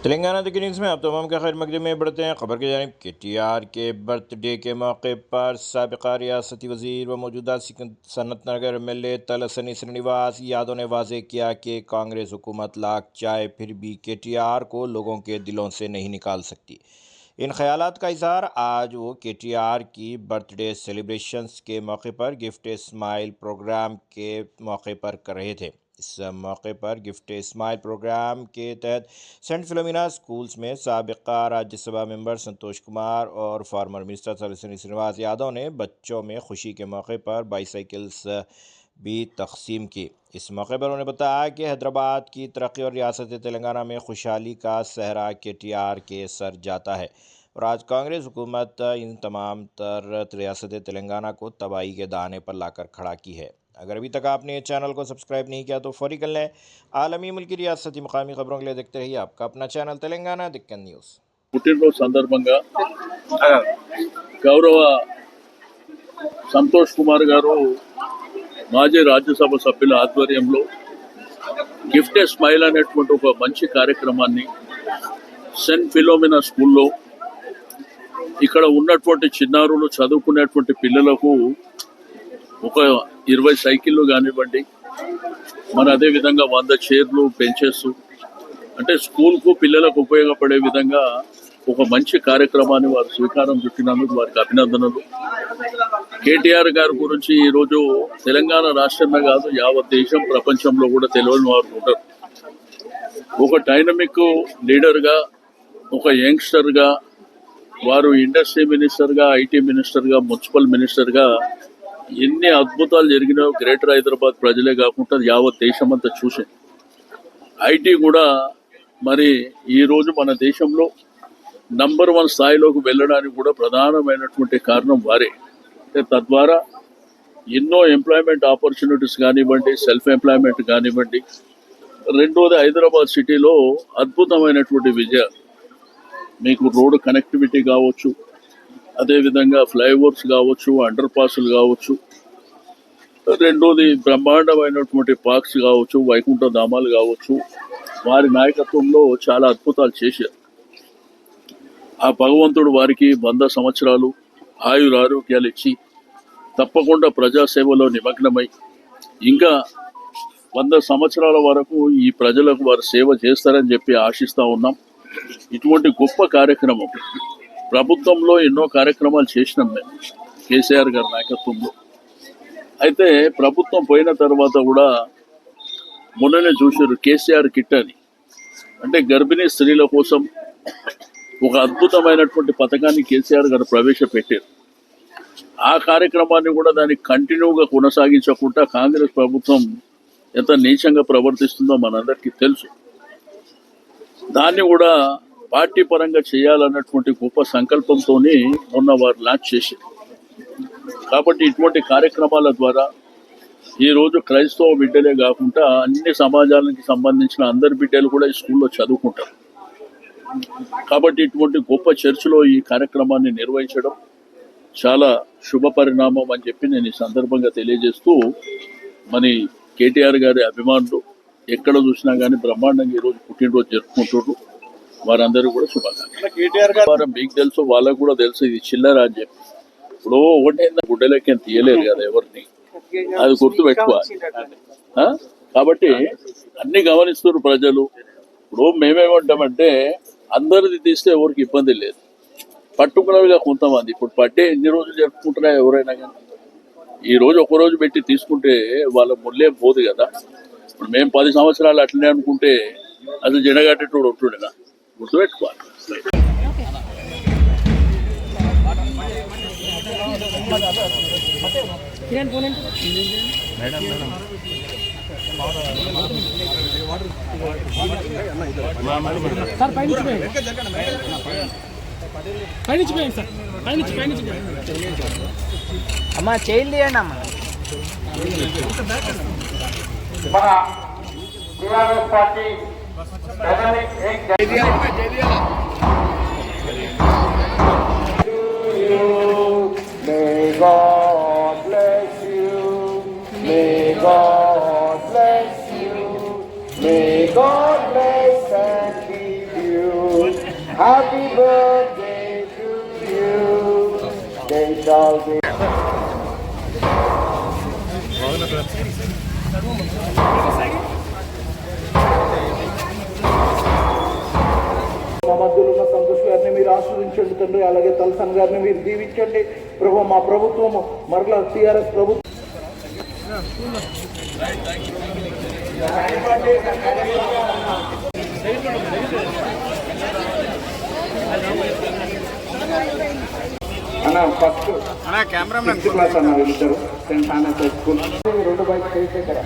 तेलंगाना तक न्यूज़ में आप तमाम का खैर मकदम में बढ़ते हैं। खबर की जानिब KTR के बर्थडे के मौके पर साबिका रियासती वज़ीर व मौजूदा सनत नगर MLA तलसानी श्रीनिवास यादव ने वाज़ेह किया कि कांग्रेस हुकूमत लाख चाहे फिर भी KTR को लोगों के दिलों से नहीं निकाल सकती। इन ख्यालात का इज़हार आज वो KTR की बर्थडे सेलिब्रेशंस के मौके पर गिफ्ट स्माइल प्रोग्राम के मौके पर कर रहे थे। इस मौके पर गिफ्ट स्माइल प्रोग्राम के तहत सेंट फिलोमिना स्कूल्स में साबिका राज्यसभा मेंबर संतोष कुमार और फार्मर मिनिस्टर तलसानी श्रीनिवास यादव ने बच्चों में खुशी के मौके पर बाईसाइकिल्स भी तकसीम की। इस मौके पर उन्होंने बताया कि हैदराबाद की तरक्की और रियासत तेलंगाना में खुशहाली का सहरा KTR के सर जाता है और आज कांग्रेस हुकूमत इन तमाम तर रियासत तेलंगाना को तबाही के दाने पर लाकर खड़ा की है। अगर अभी तक आपने चैनल को सब्सक्राइब नहीं किया तो फौरी कर लें। आलमी मुल्की रियासती मकामी खबरों के लिए देखते रहिए आपका अपना चैनल तेलंगाना दिक्कत न्यूज़। పుట్టినరోజు సందర్భంగా గౌరవ సంతోష్ కుమార్ గారు మాజీ రాజ్యసభ సభ్యుల ఆధ్వర్యంలో గిఫ్ట్ ఏ స్మైల్ అనేటువంటి ఒక మంచి కార్యక్రమాన్ని సెంట్ ఫిలోమినా స్కూల్లో ఇక్కడ ఉన్నటువంటి చిన్నారులు చదువుకునేటువంటి పిల్లలకు ఒక 20 సైకిళ్ళు కానివ్వండి, మన అదేవిధంగా 100 చైర్లు బెంచెస్ అంటే స్కూల్కు పిల్లలకు ఉపయోగపడే విధంగా ఒక మంచి కార్యక్రమాన్ని వారు స్వీకారం చుట్టినందుకు వారికి అభినందనలు. KTR గారి గురించి ఈరోజు తెలంగాణ రాష్ట్రమే కాదు యావత్ దేశం ప్రపంచంలో కూడా తెలియని వారు ఉంటారు. ఒక డైనమిక్ లీడర్గా, ఒక యంగ్స్టర్గా, వారు ఇండస్ట్రీ మినిస్టర్గా, IT మినిస్టర్గా, మున్సిపల్ మినిస్టర్గా ఎన్ని అద్భుతాలు జరిగినాయో గ్రేటర్ హైదరాబాద్ ప్రజలే కాకుండా యావత్ దేశం అంతా చూసింది. IT కూడా మరి ఈరోజు మన దేశంలో నంబర్ 1 స్థాయిలోకి వెళ్ళడానికి కూడా ప్రధానమైనటువంటి కారణం వారే. తద్వారా ఎన్నో ఎంప్లాయ్మెంట్ ఆపర్చునిటీస్ కానివ్వండి, సెల్ఫ్ ఎంప్లాయ్మెంట్ కానివ్వండి. రెండోది హైదరాబాద్ సిటీలో అద్భుతమైనటువంటి విజయాలు, మీకు రోడ్డు కనెక్టివిటీ కావచ్చు, అదేవిధంగా ఫ్లైఓవర్స్ కావచ్చు, అండర్ పాస్లు కావచ్చు, రెండోది బ్రహ్మాండమైనటువంటి పార్క్స్ కావచ్చు, వైకుంఠ ధామాలు కావచ్చు. వారి నాయకత్వంలో చాలా అద్భుతాలు చేశారు. ఆ భగవంతుడు వారికి 100 సంవత్సరాలు ఆయురారోగ్యాలు ఇచ్చి తప్పకుండా ప్రజాసేవలో నిమగ్నమై ఇంకా 100 సంవత్సరాల వరకు ఈ ప్రజలకు వారు సేవ చేస్తారని చెప్పి ఆశిస్తూ ఉన్నాం. ఇటువంటి గొప్ప కార్యక్రమం ప్రభుత్వంలో ఎన్నో కార్యక్రమాలు చేసినాం మేము KCR గారి నాయకత్వంలో. అయితే ప్రభుత్వం పోయిన తర్వాత కూడా మొన్ననే చూశారు KCR కిట్ అని, అంటే గర్భిణీ స్త్రీల కోసం ఒక అద్భుతమైనటువంటి పథకాన్ని KCR గారు ప్రవేశపెట్టారు. ఆ కార్యక్రమాన్ని కూడా దాన్ని కంటిన్యూగా కొనసాగించకుండా కాంగ్రెస్ ప్రభుత్వం ఎంత నీచంగా ప్రవర్తిస్తుందో మనందరికీ తెలుసు. దాన్ని కూడా పార్టీ పరంగా చేయాలన్నటువంటి గొప్ప సంకల్పంతో మొన్న వారు లాంచ్ చేశారు. కాబట్టి ఇటువంటి కార్యక్రమాల ద్వారా ఈరోజు క్రైస్తవ బిడ్డలే కాకుండా అన్ని సమాజానికి సంబంధించిన అందరి బిడ్డలు కూడా ఈ స్కూల్లో చదువుకుంటారు. కాబట్టి ఇటువంటి గొప్ప చర్చిలో ఈ కార్యక్రమాన్ని నిర్వహించడం చాలా శుభ పరిణామం అని చెప్పి నేను ఈ సందర్భంగా తెలియజేస్తూ, మరి KTR గారి అభిమానులు ఎక్కడ చూసినా కానీ బ్రహ్మాండంగా ఈరోజు పుట్టినరోజు జరుపుకుంటున్నారు. వారందరూ కూడా శుభాకాంక్షలు. KTR గారు మీకు తెలుసు, వాళ్ళకు కూడా తెలుసు, ఇది చిల్లర అని చెప్పి. ఇప్పుడు ఒకటైనా గుడ్డలకి తీయలేరు కదా ఎవరిని, అది గుర్తు పెట్టుకోవాలి. కాబట్టి అన్ని గమనిస్తున్నారు ప్రజలు. ఇప్పుడు మేమేమంటామంటే అందరిది తీస్తే ఎవరికి ఇబ్బంది లేదు, పర్టికులర్గా కొంతమంది ఇప్పుడు బర్త్డే ఎన్ని రోజులు జరుపుకుంటారా ఎవరైనా కానీ, ఈ రోజు ఒక రోజు పెట్టి తీసుకుంటే వాళ్ళ ముళ్ళేం పోదు కదా. ఇప్పుడు మేము 10 సంవత్సరాలు అట్లనే అనుకుంటే అది జనగట్టేటోడు ఉంటుండేనా, గుర్తుపెట్టుకోవాలి. అమ్మా చేయండి అండి అమ్మా. మన TRS party May God bless you, may God bless you, may God bless and keep you. Happy birthday to you. They shall be. మా మధ్యలో ఉన్న సంతోష్ గారిని మీరు ఆశీర్వదించండి తండ్రి. అలాగే తలసాని గారిని మీరు దీవించండి ప్రభు. మా ప్రభుత్వం మరలా టీఆర్ఎస్ ప్రభుత్వం అన్న ఫస్ట్ కెమెరామెన్ క్లాస్ అన్న ఇద్దరు సెంట్ ఆనస్ స్కూల్ 2 బైక్ చేసే కదా